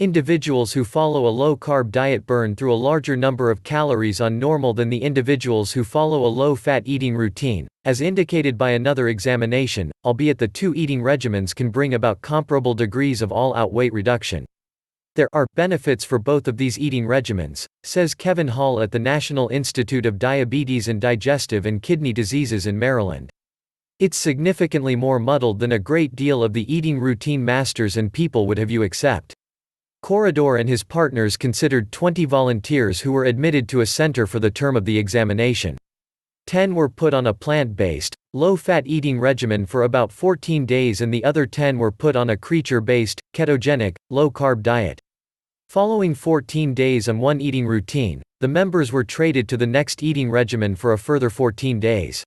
Individuals who follow a low-carb diet burn through a larger number of calories on normal than the individuals who follow a low-fat eating routine, as indicated by another examination, albeit the two eating regimens can bring about comparable degrees of all-out weight reduction. There are benefits for both of these eating regimens, says Kevin Hall at the National Institute of Diabetes and Digestive and Kidney Diseases in Maryland. It's significantly more muddled than a great deal of the eating routine masters and people would have you accept. Corridor and his partners considered 20 volunteers who were admitted to a center for the term of the examination. 10 were put on a plant-based, low-fat eating regimen for about 14 days and the other 10 were put on a creature-based, ketogenic, low-carb diet. Following 14 days on one eating routine, the members were traded to the next eating regimen for a further 14 days.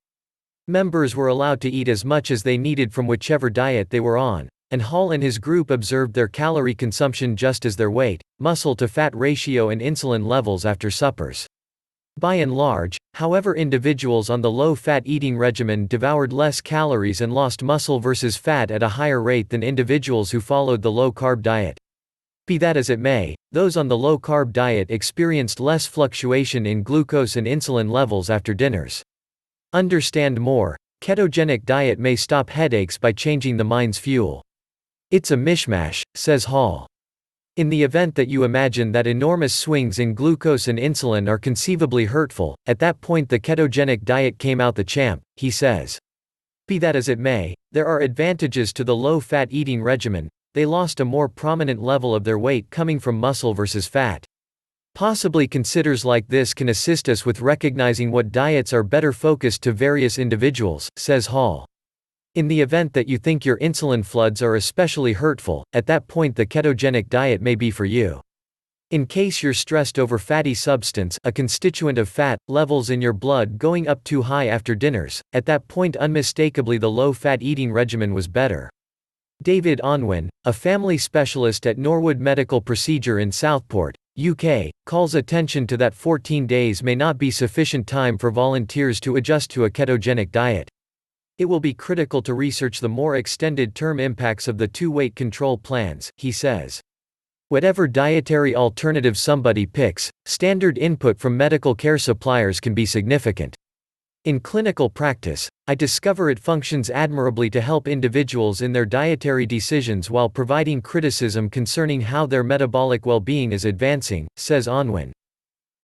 Members were allowed to eat as much as they needed from whichever diet they were on, and Hall and his group observed their calorie consumption just as their weight, muscle-to-fat ratio and insulin levels after suppers. By and large, however, individuals on the low-fat eating regimen devoured less calories and lost muscle versus fat at a higher rate than individuals who followed the low-carb diet. Be that as it may, those on the low-carb diet experienced less fluctuation in glucose and insulin levels after dinners. Understand more. Ketogenic diet may stop headaches by changing the mind's fuel. It's a mishmash, says Hall. In the event that you imagine that enormous swings in glucose and insulin are conceivably hurtful, at that point the ketogenic diet came out the champ, he says. Be that as it may, there are advantages to the low-fat eating regimen. They lost a more prominent level of their weight coming from muscle versus fat. Possibly considers like this can assist us with recognizing what diets are better focused to various individuals, says Hall. In the event that you think your insulin floods are especially hurtful, at that point the ketogenic diet may be for you. In case you're stressed over fatty substance, a constituent of fat, levels in your blood going up too high after dinners, at that point unmistakably the low-fat eating regimen was better. David Onwin, a family specialist at Norwood Medical Procedure in Southport, UK, calls attention to that 14 days may not be sufficient time for volunteers to adjust to a ketogenic diet. It will be critical to research the more extended term impacts of the two weight control plans, he says. Whatever dietary alternative somebody picks, standard input from medical care suppliers can be significant. In clinical practice, I discover it functions admirably to help individuals in their dietary decisions while providing criticism concerning how their metabolic well-being is advancing, says Onwin.